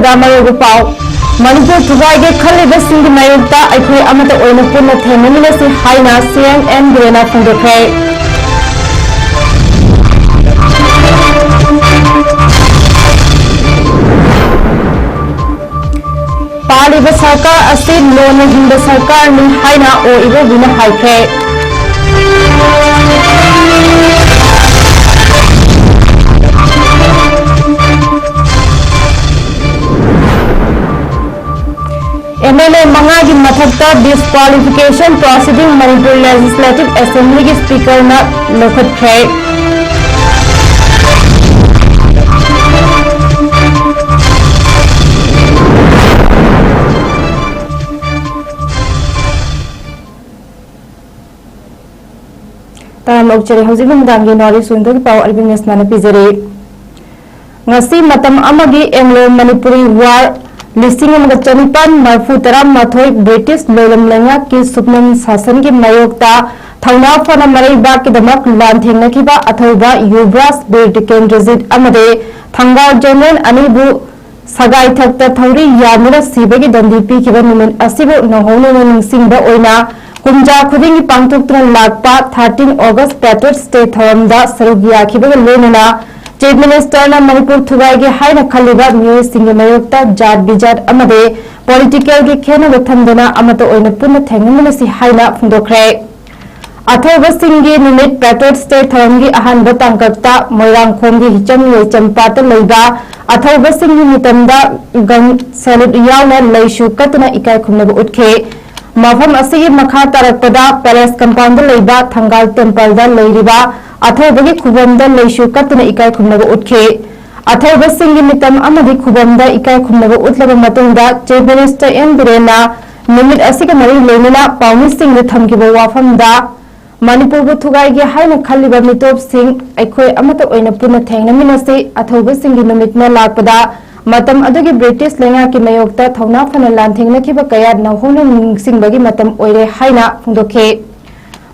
ꯃꯇꯝꯗ ꯃꯔꯨꯑꯣꯏꯕ ꯄꯥꯎ ꯃꯅꯤꯄꯨꯔ ꯊꯨꯒꯥꯏꯒꯦ ꯈꯜꯂꯤꯕꯁꯤꯡꯒꯤ ꯃꯥꯌꯣꯛꯇ ꯑꯩꯈꯣꯏ ꯑꯃꯠꯇ ꯑꯣꯏꯅ ꯄꯨꯟꯅ ꯊꯦꯡꯅꯃꯤꯟꯅꯁꯤ ꯍꯥꯏꯅ ꯁꯤꯑꯦꯟꯑꯦꯟꯒꯤꯅ ꯐꯣꯡꯗꯣꯛꯈ꯭ꯔꯦ꯫ ꯄꯥꯜꯂꯤꯕ ꯁꯔꯀꯥꯔ ꯑꯁꯤ ꯂꯣꯟꯅ ꯍꯤꯡꯕ ꯁꯔꯀꯥꯔꯅꯤ ꯍꯥꯏꯅ ꯑꯣꯏꯕꯅ ꯍꯥꯏꯈ꯭ꯔꯦ꯫ MLA मंगागी मथक्ता disqualification proceeding manipur legislative assembly की स्पीकर न लौखटख्रे। ताम औचरे हौजिक नुमदांगी नॉरी सुंदर पाव अरबिंग नेसनाना पिजरे ngasi matam amagi anglo manipuri war listing चनिपान मरफू तरा माथोई ब्रिटिश लोलम लेंगा की सुपनम शासन की मयोक्ता थौना फना मरैबा की दमक लांथेंगनखिबा अथौबा युवराज वीर टिकेंद्रजीत अमदे थंगाव जनरल अनिबु सगाई थक्ता थौरी यामुना सिबगी दंदी पीखिबा नुमिन असिबु नहोनो निंगसिंगबा ओइना कुंजा खुदिंगी पांगथोक्तुना लाकपा 13 अगस्त पैट्रियट्स डे थौरमदा सरुग याखिबगा लोनना चीफ मिनिस्टर मनपुर थुगाइगे हाइना खलिबा मियोइसिंगे मयोक्ता जात बिजात अमदे पॉलिटिकल गे खेनबा थमदना अमत ओइना पुन्ना थेंगमिनसि हाइना फुंदोखरे। अथौबसिंगे निमित पैट्रियट्स डे थौरमगी अहानबा तांकक्ता मोइरांगखोमगी 𝐋𝐢𝐯𝐞𝐬 लेबा अथौबसिंगे मितमदा गन सैलुट यावना लैशु कतना इकाय खुमनबा उठखे। मफम असिगी मखा तारकपदा पैलेस कंपाउंड लेबा थंगाल टेम्पल दा लेरिबा अथौबगी खुबमदा लैशु कतना इकाय खुमनबा उठखे। अथौबसिंगी मितम अमदि खुबमदा इकाय खुमनबा उठलबा मतुंगदा चीफ मिनिस्टर एन बिरेना निमित असिगा मरि लेनना पाउमिसिंग थमगिबा वाफमदा मणिपुर थुगाइगे हाइना खलिबा मितोप सिंह अखोय अमत ओइना पुना थेंगनमिनसे अथौबसिंगी निमितना लाकपदा मतम अदुगी ब्रिटिश लेंगा की मयोक्ता थौना फना लांथेंगनखिबा कया नहोनो निंगसिंगबगी मतम ओइरे हाइना फुंदोखे।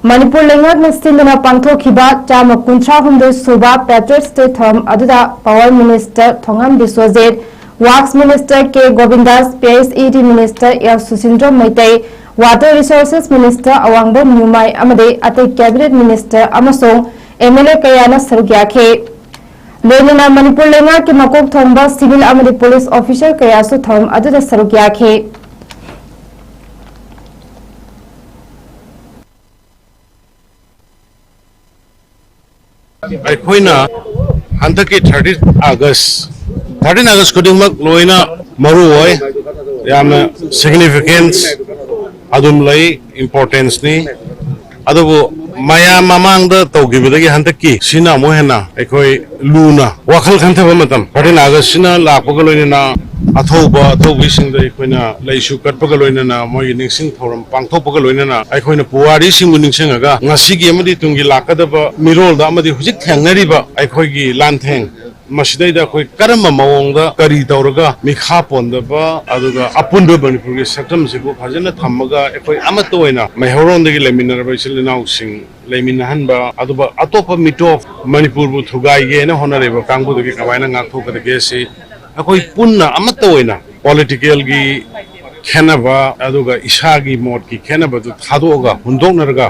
मणिपुर लेंगाकना सिंदना पांथोखिबा चामा 53 सुबा पैट्रियट्स डे थौरम अदुदा power minister Thongam Biswajit, works minister K Govindas, PSED minister L Susindro Meitei, water resources minister Awangbow Newmai अमदे अतै कैबिनेट मिनिस्टर अमसों MLA कयाना सरुग याखे। लोनना मणिपुर लेंगा की मकोक थोंबा सिविल अमदे पुलिस ऑफिसर कयासु थौरम अदुदा सरुग याखे। अखोइना हंतकी 13 अगस्त खुदिमक लोइना मरु होय यामना सिग्निफिकेंस अदुम लई इंपोर्टेंस नि अदुबु माया ममांगदा तौगिबदगी हंतकी सिना मोहेना अखोइ लूना वाखल खंथबा मतम 13 अगस्त सिना लापग लोइना अथौबिसिंग अखोइना लैसु कटपग लोइना मोइ निंगसिंग थौरम पांगथोपग लोइना अखोइना पुवारी सिंगु निंगसिंगगा ngasiगी amadi tungi lakadaba mirolda amadi hujik thengnariba अखोइगी लांथेंग मसिदैदा अखोइ करम मवोंगदा करी तौरगा मिखा पोंदबा अदुगा अपुनबा मणिपुरगी सक्तम सिगु फजना थम्मगा अखोइ अमत ओइना मैहौरोंदगी लेमिनरबा इसिलनाउसिंग लेमिनहनबा अदुबा अतोपा मिटोफ मणिपुरबु थुगाइगे न होनरेबा कांगबुदगी कमायना ngakthoकदगे से अखोइ पुन्ना अमत ओइना पॉलिटिकल गी खेनबा अदुगा इसागी मोड की खेनबा दु थादोगा हुंदोकनरगा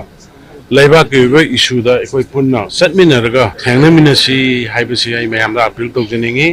लेबा के इशूदा अखोइ पुन्ना सटमिनरगा थेंगनमिनसी हाइबसी आई मैमदा appeal तौजनिंगी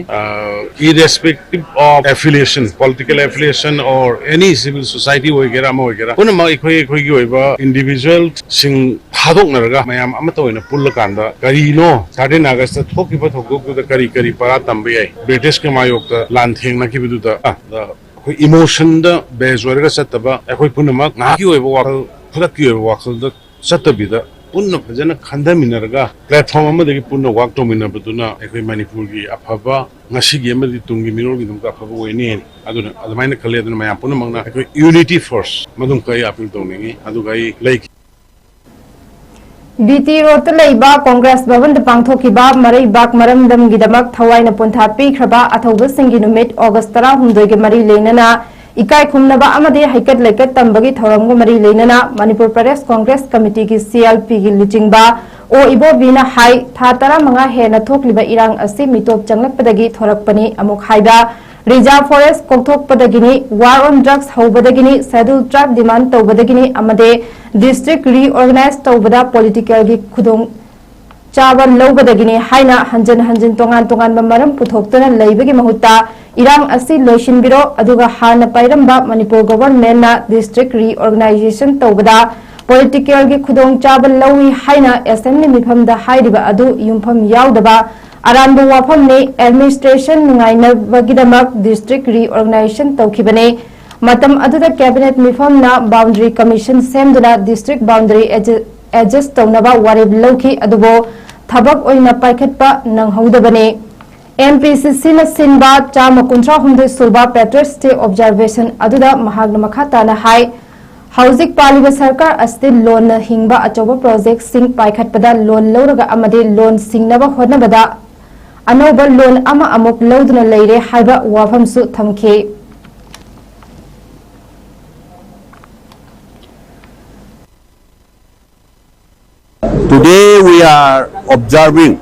irrespective of affiliation, political affiliation or any civil society वगैरह म वगैरह पुन्ना अखोइ की ओइबा इंडिविजुअल सिंग थादोकनरगा मैम अमत ओइना पुल्लकांदा करीनो 13 अगस्त थोकिबा थोकुदा करी परा तंबे आई ब्रिटिश के मायोक्ता लांथेंगनखिबदुदा अखोइ इमोशन दा बेस वरगा सत्तबा अखोइ पुन्नमक नाकी ओइबा वाखल खुदकी ओइबा वाखलदा सत्तबिदा पुन्ना फजना खंदमिनरगा प्लेटफॉर्म अमदगी पुन्ना वाक तोमिनबदुना अखोइ मणिपुर की अफबा ngasiगी amadi tungi mirolgi dumka afaba oine aduna adamaina khale aduna mayam punna mangna अखोइ यूनिटी फोर्स मदुम कई अपील तौनिंगी अदुगा ई लाइक BT रोड लेबा कांग्रेस भवन पांथोखिबा मरैबाक मरमदमगिदमक थवाइना पोंथा पीख्रबा अथौबसिंगी नुमित अगस्त 13 गे मरी लेनना इकाय खुमनबा अमदे हाइकट लेकट तंबगी थौरमगो मरी लेनना मणिपुर प्रदेश कांग्रेस कमिटी की CLP की लिचिंगबा ओ इबोबीना हाई था 15 हेना थोकलिबा इरांग असि मिटोप चंगलकपदगी थोरकपनी अमुक हाइबा रिजर्व फॉरेस्ट कोथोपदगिनी वार ऑन ड्रग्स होबदगिनी शेड्यूल ट्राइब डिमांड तौबदगिनी अमदे डिस्ट्रिक्ट रीऑर्गेनाइज तौबदा पॉलिटिकल की खुदों चाबा लौबदगिनी हाइना हंजन हंजन तोंगान तोंगान मरम पुथोक्तना लैबगी महुत्ता इरांग असि लोइसिनबिरो अदुगा हाना पाइरंबा मणिपुर गवर्नमेंट ना डिस्ट्रिक्ट रीऑर्गेनाइजेशन तौबदा पॉलिटिकल की खुदों चाबा लौई हाइना असेंबली मिफमदा हाइरिबा अदु युमफम याउदबा अरानबो वाफमने एडमिनिस्ट्रेशन नुंगाइनबगिदमक डिस्ट्रिक्ट रीऑर्गेनाइजेशन तौखिबने मतम अदुदा कैबिनेट मिफमना बाउंड्री कमीशन सेमदुना डिस्ट्रिक्ट बाउंड्री एडजस्ट तौनबा वारेब लौखि अदुबो थबक ओइना पाइखटपा नंगहौदबने MPCC na sinba chama kuntra humde sulba Patriots Day observation aduda mahagna makhata na hai Hauzik Paliba Sarkar astin loan na hingba achoba project sing paikhatpada loan lawraga amade loan singnaba hodnabada anoba loan ama amuk lawduna leire haiba wafamsu thamke Today we are observing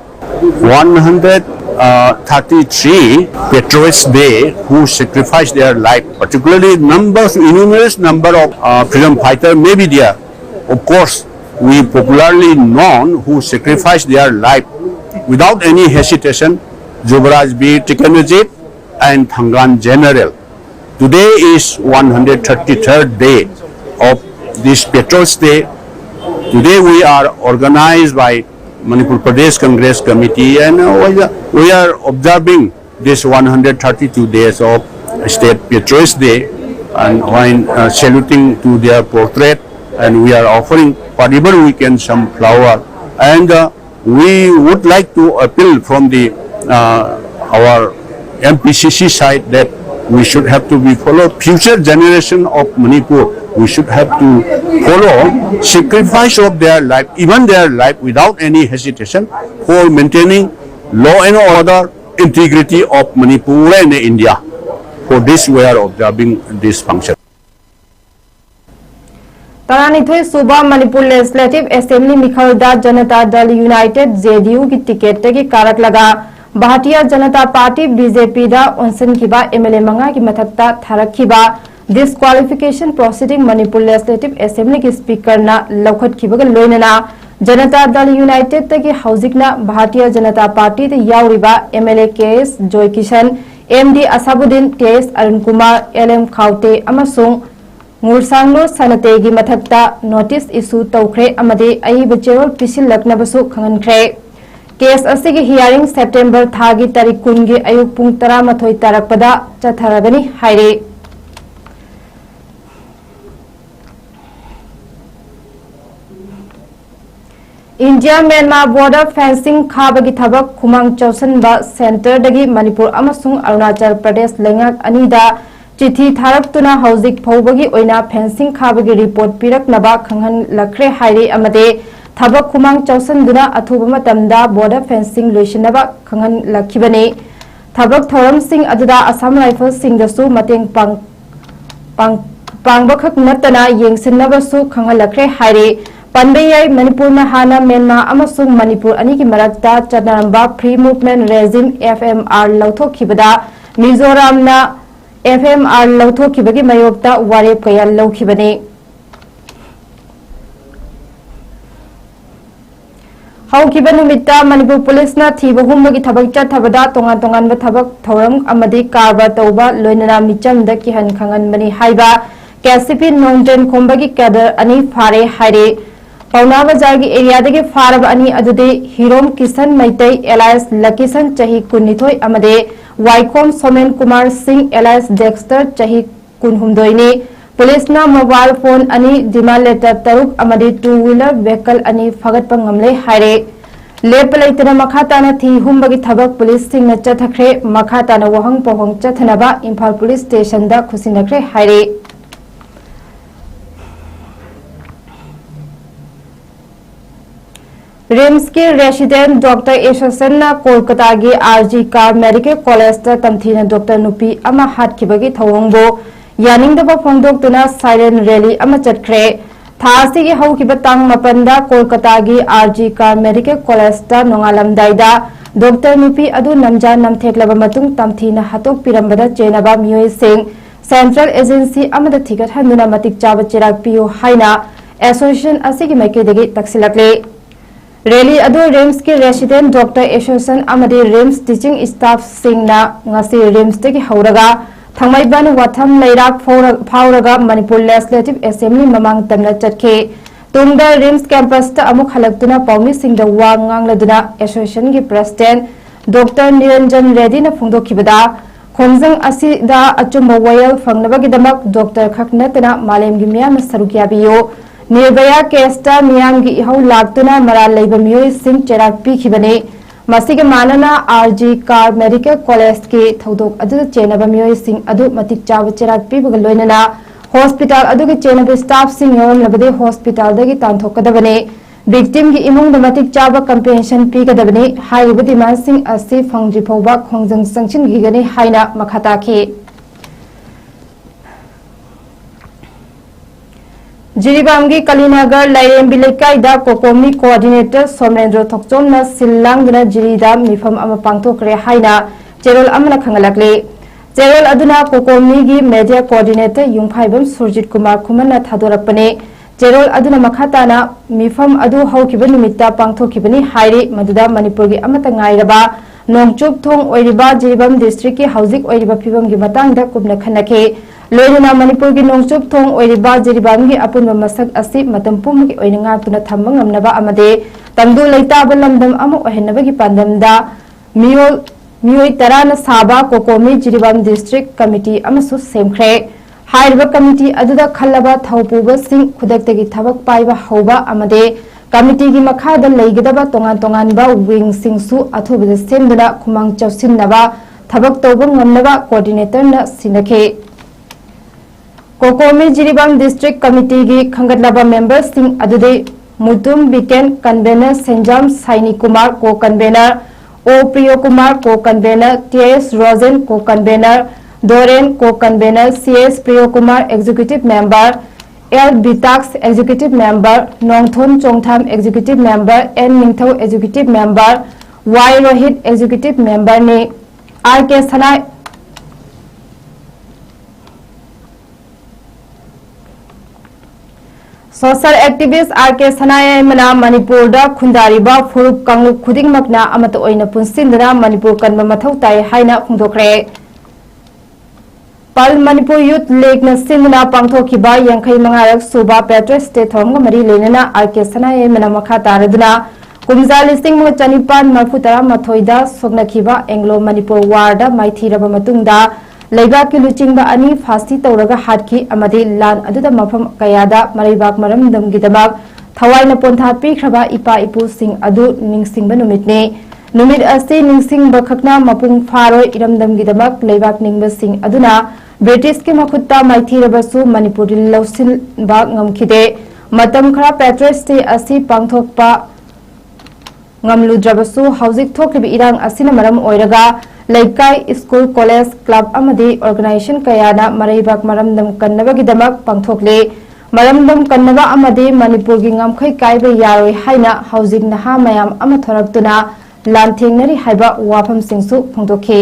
133 Patriots Day who sacrificed their life, particularly numerous number of freedom fighters may be there. Of course, we popularly known who sacrificed their life without any hesitation, 𝐶𝐞𝐰𝐬 and Thangan General. Today is 133rd day of this Patriots Day. Today we are organized by Manipur Pradesh Congress Committee and we are observing this 132 days of State Patriots Day and when saluting to their portrait, and we are offering whatever we can, some flower, and we would like to appeal from the our MPCC side that we should have to be followed. Future generation of Manipur, we should have to follow sacrifice of their life, even their life, without any hesitation for maintaining law and order, integrity of Manipur and India. For this, we are observing this function. Taranithoi Suba Manipur Legislative Assembly Mikhalda Janata Dal United JDU की ticket की कारक लगा Bharatiya Janata party BJP दा उनसन किबा MLA मंगा की मथक्ता थारक किबा Disqualification proceeding Manipur Legislative Assembly की speaker ना लौखट किबा लोइनना Janata Dal United तकी हौजिकना Bharatiya Janata party ते यावरिबा MLA KS जोय Kishan MD असाबुद्दीन TS Arun Kumar LM खाउते अमसुंग Ngursangnor Sanategi Mathakta notice issue taukhre amade ayiba cherol pisilaknabasu khangankhre case asigi hearing September thagi tarik 10 gi ayuk pung 13 tarakpada chatharagani haire India Myanmar border fencing khabagi thabak khumang chausanba center dagi Manipur amasung Arunachal Pradesh lengak anida चिठी थारक्तुना हौजिक फौबगी ओइना fencing खाबगी report पिरकनबा खंगन लखरे हाइरे अमदे थबक खुमांग चौसनदुना अथुब मतमदा बॉर्डर फेंसिंग लोइसिनबा खंगन लखिबने थबक थौरम सिंह अदुदा असम राइफल सिंहदसु मतेंग पांगबखक नतना येंगसिनबसु खंगन लखरे हाइरे पनबेयाई मणिपुर में हाना म्यांमार अमसुंग मणिपुर अनी की मरक्ता चनरंबा फ्री मूवमेंट रेजिम FMR लौथोखिबदा मिजोरामना FMR लौथोखिबगी मयोक्ता वारेप कया लौखिबने हौखिबा नुमित्ता मणिपुर पुलिस ना थीबा हुमबगी थबक चथबदा तोंगान तोंगान थबक थौरम अमदि कारबा तौबा लोइनना मिचमदा किहन खंगनबनी हाइबा KCP नोंजेन खोंबगी कैडर अनी फारे हाइरे पौना बाजार की एरिया दगे फारब अनी अदुदे हिरोम किशन मैतई एलायस लकीसन चही कुन्निथोय अमदे वाइकोम सोमेन कुमार सिंह एलायस डेक्स्टर चही कुनहुमदोइने पुलिस ना मोबाइल फोन अनी डिमांड लेटर तरुक अमदे 2 व्हीलर व्हीकल अनी फगत पंगमले हाइरे लेप लेतना मखाताना थी हुमबगी थबक पुलिस सिंह न चथखरे मखाताना वहंग पहंग चथनबा इंफाल पुलिस स्टेशन दा खुसिनखरे हाइरे रिम्स के रेसिडेंट डॉक्टर एसोसन कोलकाता की RG कार मेडिकल कॉलेज तमथीना डॉक्टर नुपी अमा हाटखिबगी थौरंगबो यानिंगदबा फोंदोक्तुना साइलेंट रैली अमा चटख्रे थासी की हौखिबा तांग मपंदा कोलकाता की RG कार मेडिकल कॉलेज नोंगालमदाइदा डॉक्टर नुपी अदु नमजा नमथेक्लब मतुंग तमथीना हतोक पिरंबदा चेनबा मियोय सिंह सेंट्रल एजेंसी अमदा थिगत हनुना मतिक चाब चिराग पियो हाइना एसोसिएशन असिगी माइकेदगी तक्सिलकले रैली अदु रिम्स के रेसिडेंट डॉक्टर एसोसिएशन अमदी रिम्स टीचिंग स्टाफ सिंगना ngasi रिम्स तगी हौरगा थंगमाइबान वाथम लैराक फाउरगा मणिपुर लेजिस्लेटिव असेंबली ममांग तमना चटखे तुंगदा रिम्स कैंपस ता अमुक हलक्तुना पाउमी सिंगदा वा nganglदुना एसोसिएशन की प्रेसिडेंट डॉक्टर निरंजन रेड्डी ना फोंदोखिबदा खोंजंग असिदा अचुंबा वयल फंगनबगिदमक डॉक्टर खकनतना मालेमगी मियाम सरुकियाबियो निर्भया केसता मियामगी इहौ लाक्तुना मरा लैब मियोय सिंह चेराक पीखिबने मसिगे मानना आरजी कार मेडिकल कॉलेज के थौदोक अदु चेनबा मियोय सिंह अदु मतिक चाव चेराक पीबग लोइनना हॉस्पिटल अदु के चेनबा स्टाफ सिंह योम लबदे हॉस्पिटल दगी तांथोकदबने विक्टिम की इमुंग दमतिक चाव कंपेंशन पीगदबने हाइब डिमांड सिंह असि फंगजि फौबा खोंजंग संचिन गिगने हाइना मखाताखि जिरीबाम की कलीनगर लाइरेंबी लेकाइदा कोकोमी कोऑर्डिनेटर सोमेंद्र थोक्चोमना सिल्लांगना जिरीदा मिफम अमा पांगथोकरे हाइना चेरोल अमना खंगलकले चेरोल अदुना कोकोमी की मीडिया कोऑर्डिनेटर युंगफाइबम सुरजित कुमार खुमना थादोरपने चेरोल अदुना मखाताना मिफम अदु हौकिबा निमित्ता पांगथोकिबनी हाइरे मदुदा मणिपुर की अमता ngairaba नोंगचुप थोंग ओइरिबा जिरीबाम डिस्ट्रिक्ट की हौजिक ओइरिबा फिबम की मतंगदा कुबना खनखे लोइना मणिपुर की नोंगचुप थोंग ओइरिबा जिरीबाम की अपुनबा मसक असि मतम पुमगी ओइना ngaktuna thamba ngamnaba amade तंदु लैताब लमदम अमु ओहेनबगी पांदमदा मियोय तराना साबा कोकोमी जिरीबाम डिस्ट्रिक्ट कमिटी अमसु सेमख्रे हाइरबा कमिटी अदुदा खल्लबा थौपुबा सिंह खुदक्तगी थबक पाइबा हौबा अमदे कमिटी की मखादा लैगदबा तोंगान तोंगानबा विंग सिंगसु अथुबदा सेमदुना खुमांग चौसिनबा थबक तौबा ngamnaba कोऑर्डिनेटर न सिनखे कोकोमी जिरीबाम डिस्ट्रिक्ट कमिटी की खंगतलबा मेंबर सिंह अदुदे मुतुम बिकेन कन्वेनर सेंजाम साइनी कुमार को कन्वेनर ओ प्रियो कुमार को convener TS Rojen co convener Doren co convener CS Priyo Kumar executive member L बिटाक्स executive member Nongthon Chongtham executive member N Ningthou executive member Y Rohit executive member ने R K Sana social activist are के सनायमना मणिपुर दा खुंदारिबा फुरुप कांगलुप खुदिंगमकना अमत ओइना पुनसिंदना मणिपुर कनबा मथौ ताई हाइना फोंदोखरे पल मणिपुर यूथ लीग न सिंदना पांगथोखिबा 85 सुबा पेट्रोस स्टेट थोंग मरी लेनना आर के सनायमना मखा तारदना कुमजा लिस्टिंग म चनिपान मरफुतरा मथोइदा सोगनखिबा एंग्लो मणिपुर वार्ड माइथीरबा मतुंगदा लैबाक की लुचिंगबा अनि फासी तौरगा हाटकी अमदि लान अदुदा मफम कयादा मरैबाक मरमदमगिदमाक थवाइना पोंथा पीख्रबा इपा इपु सिंह अदु निंगसिंगबा नुमितने नुमित असे निंगसिंगबा खकना मपुंग फारोय इरमदमगिदमाक लैबाक निंगबा सिंह अदुना ब्रिटिश के मखुत्ता माइथीरबसु Manipur लौसिनबा ngamkhide matam khara patriots day asi pangthokpa ngamludrabasu hauzik thokribi irang asina maram oiraga laikai school college club amadi organization kayana maraibak maramdam kannabagidamag pangthokle maramdam kannaba amadi manipur gi ngamkhai kaiba yaroi haina hauzik naha mayam ama thoraktuna lanthengnari haiba wafam singsu phongdokhe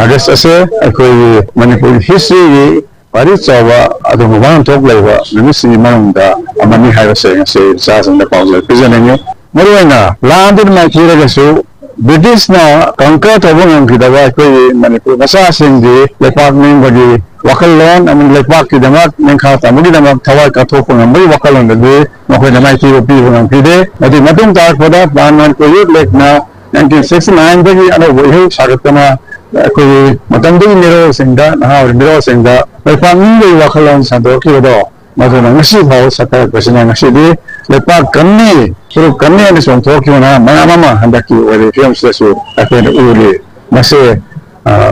August ase akoi manipur history pari chawa adu mobang tok laiwa nimisi manungda amani haiba se sasang da paul presenting moruina landed my thirasu British na conquer tobong kidawa akoi manipur nasa singdi department bagi wakalon amun lepak kidamak nengkha tamudi damak thawai ka thok ngambai wakalon de nokoi namai tiro pi ngam kide adi matung tar poda banman ko yut lekna 1969 bagi ano bohi sagatama akoi matamdi mero singda na mero singda lepangi wakalon sandoki do maduna ngasi bhaw saka pasina ngasi di lepak kanni suru kanni ani song thoki na mama handaki ore films su akoi uri mase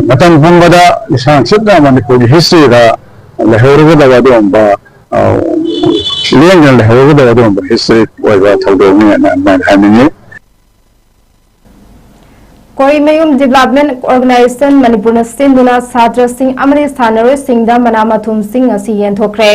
matam bangada isang sidda manipur history da lehoruga da wadom ba liang lehoruga da wadom history wa thawdo ni na hamini Koimayum development organisation Manipur सिंधुना छात्र सिंह अमरी स्थानरोय सिंहदा मनामाथुम सिंह असि येंथोखरे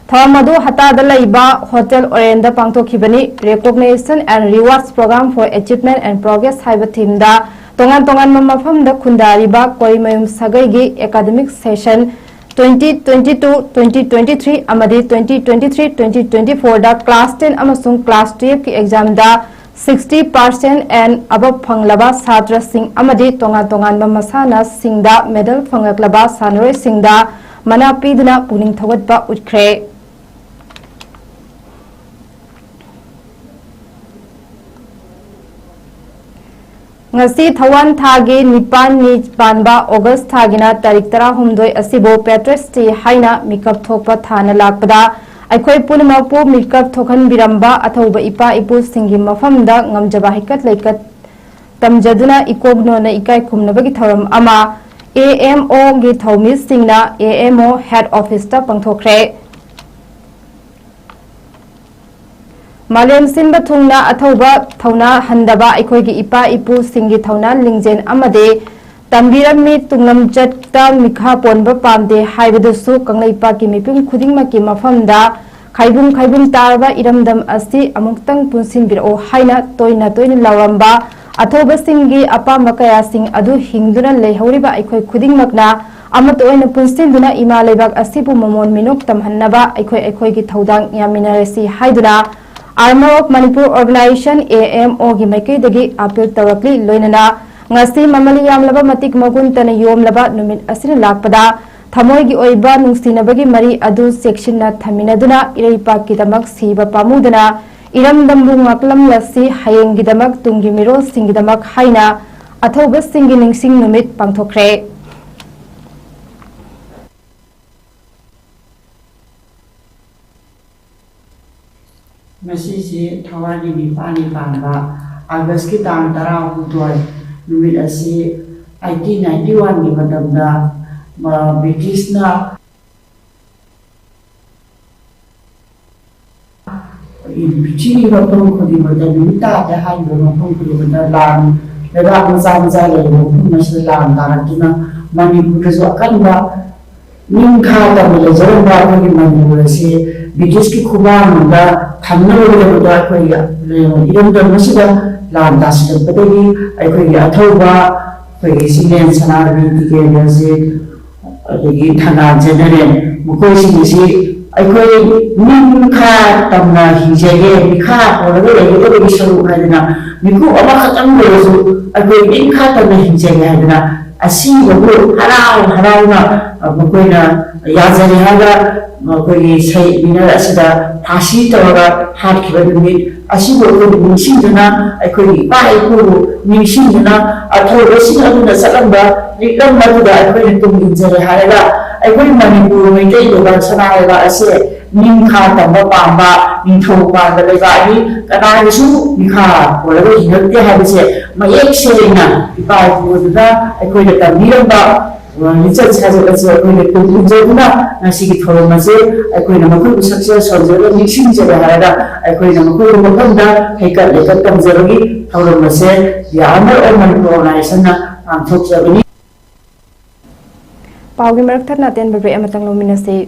Thamadu Hatada Laiba Hotel Orenda Pangtokibani Recognition and Rewards Program for Achievement and Progress Haiba Teamda Tongan Mamafam the Kundariba Koimayum Sagaigi Academic Session 2022-2023 Amadi 2023-2024 da Class 10 Amasung Class 12 ki exam da 60% and above Panglaba Sadra Singh Amadi Tongan Mamasana Singda Medal Fangaklaba Sanre Singda Manapidna Puning Thogatba Utkre Ngasi Thawan Thagi Nipan Ni Panba August Thagina Tarik Tara Humdoi Asibo Patriots Day Haina Mikap Thokpa Thana Lakpada Aikoi Pulimapu Mikap Thokan Biramba Athauba Ipa Ipu Singi Mafamda Ngamjaba Hikat Laikat Tamjaduna Ikogno na Ikai Kumnabagi Thoram Ama AMO Gi Thomis Singna AMO Head Office Ta Pangthokre Malem Sinba Thungna Athauba Thauna Handaba Aikoigi Ipa Ipu Singi Thauna Lingjen Amade Tambirami Tungam Jatta Mikha Ponba Pamde Haibadusu Kanglaipa Ki Mipum Khudingma Ki Mafamda Khaibum Tarba Iramdam Asi Amuktang Punsin Biro Haina Toina Lauramba Athoba Singi Apa Makaya Sing Adu Hingduna Lehoriba Aikoi Khudingmakna Amatoina Punsinduna Ima Lebak Asibu Momon Minok Tamhannaba Aikoi Ki Thaudang Yaminaresi Haiduna Armor of Manipur Organization AMO gi Maikei dagi appeal tawakli loinana ngasi mamali yamlaba matik magun tana yomlaba numit asina lakpada thamoi gi oiba nungsinabagi mari adu section na thaminaduna ireipa kidamak siba pamudana iramdambu ngaklam lasi hayeng gidamak tungi miro singidamak haina athoba singi ningsing numit pangthokre Masisi Thawani Nipani Panba August ki tang tara hudoi numit asi 1891 ni matamda British na Chini Rapong Kodi Mada Nita the Hand Rapong Kodi Mada Lam the Ram Zamzale Mashi Lam Tarakina Manipur Kanba Ninka Tamilazamba Manipur si British ki Kuban da Tamil da Koya Iram da Masida Lam Dasida Badagi Aikoya Athoba Koya Sinen Sanari Tiki Adagi Thana General Mukosi Aikoi Ninka Tamna Hijage Mika or the Saru Hadina Miku Amakam Rosu Aikoi Ninka Tamna Hijage Hadina Asi Harana Mukoina Yazari Haga Makoi say Mina Asida Pasi Toga Harkiba Asibo Nishindana Aikoi Paiku Nishindana Athosi Aduna Salamba Nikam Maduda Aikoi Tum Injari Haraga Aikoi Manipur Maintain the Bansana Ase Ninka Tamba Pamba Nintopa the Levari Kanaisu Nika whatever he had Habise Mayek Serena Ipa Aikoi the Miranda Richard has a Jaguna Nasiki Toromase Aikoi Namaku success of the Nixin Jahara Aikoi Namaku Makanda Heka Leka Tamzergi Toromase the honor of Manipur Organization and Tokyo Paugi Merkta Naten Baby Amatang Luminasi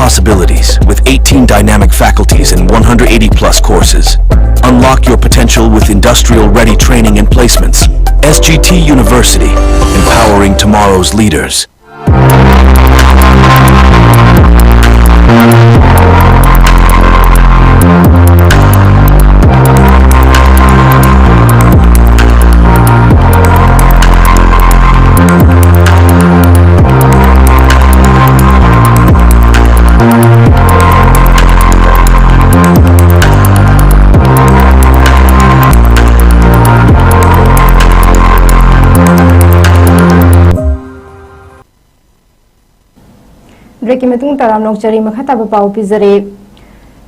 Possibilities with 18 dynamic faculties and 180 plus courses. Unlock your potential with industrial ready training and placements. SGT University, empowering tomorrow's leaders. Break में तराम नौचरी मखा पाव पिजरे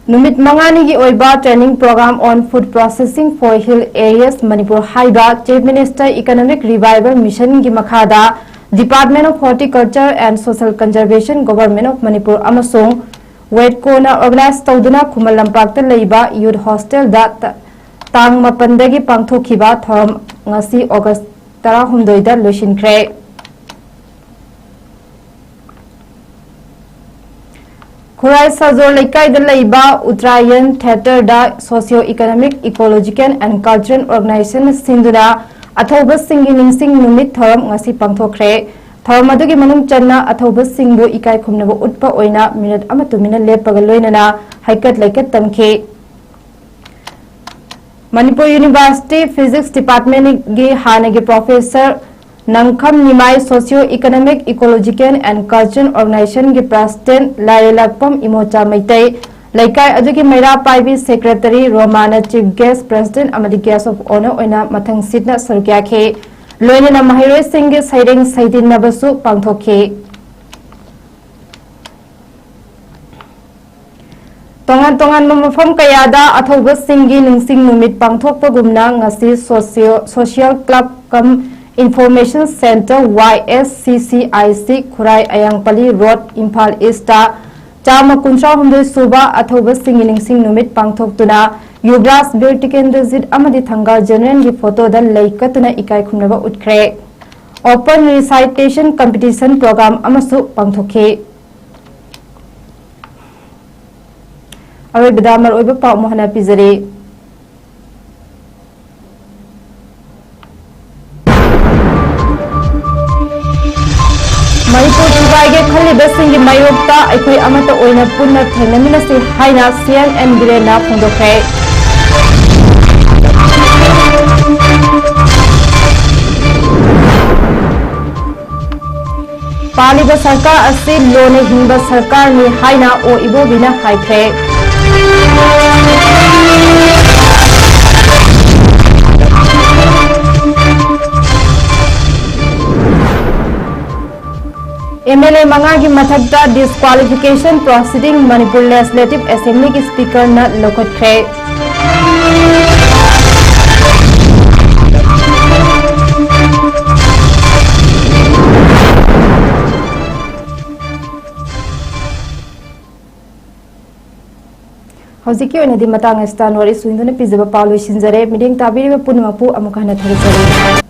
नुमित मंगानी की ओइबा training programme on food processing for hill areas Manipur हाइबा chief minister economic revival mission की मखादा department of horticulture and social conservation government of Manipur अमसोंग वेटको ना ऑर्गेनाइज तौदुना खुमल लंपाक्ता लेइबा यूथ हॉस्टल दा तांग मपंदगी पांगथोखिबा थरम ngasi August 13 दा लोइसिनख्रे खुराई साजोर लेकाई दा लेइबा उत्तरायण थिएटर दा socio economic ecological and cultural organisation सिंधुना अथौबा सिंगी निंगसिंग नुमित थरम ngasi पांगथोखरे थरम अदुगी मनुंग चन्ना अथौबा सिंगबु इकाई खुमनबो उत्पा ओइना मिनट अमा तुमिना लेपगा लोइनना हाइकत लेकत तमखे मणिपुर यूनिवर्सिटी फिजिक्स डिपार्टमेंट की हाने के professor Nankham Nimai socio economic ecological and cultural organisation के प्रेसिडेंट लायलाकपम इमोचा मैतई लेकाई अदुगी मैरा पाइबी secretary Romana chief guest president अमदी guest of honour ओइना मथंग सिटना सरुक्याखे लोइना महिरोय सिंह के सैरिंग सैदिनबसु पांगथोखे तोंगान तोंगान मफम कयादा अथौबा सिंगी निंगसिंग नुमित पांगथोकपगुमना ngasi social club cum information centre YSCCIC Khurai Ayangpalli road Imphal ईस्टा चामा कुंचा हुंदे सुबा अथौबा सिंगी निंगसिंग नुमित पांगथोकतुना युवराज वीर टिकेंद्रजीत अमदी थंगा जनरल की फोटो दा लेकतुना इकाई खुमनबा उठख्रे ओपन रिसाइटेशन कंपटीशन प्रोग्राम अमसु पांगथोखे अरोइबदामर ओइबा पाव मोहना पिजरे मणिपुर चुबाइगे खलिबसिंगी मायोक्ता अखोई अमत ओइना पुन्ना थेंगनमिनसि हाइना CNN बिरेना फोंदोखे पालिबा सरकार असि लोने हिंबा सरकार नि हाइना ओ इबो बिना हाइखे MLA मंगा की मथकता disqualification proceeding Manipur legislative assembly की स्पीकर न लोखत्खे हौजिकी ओइनदि मतांग स्टान वरी सुइंदुने पिजबा पालो सिंजरे मिडिंग ताबिरिबा पुनमपु अमुक हना थरिजरे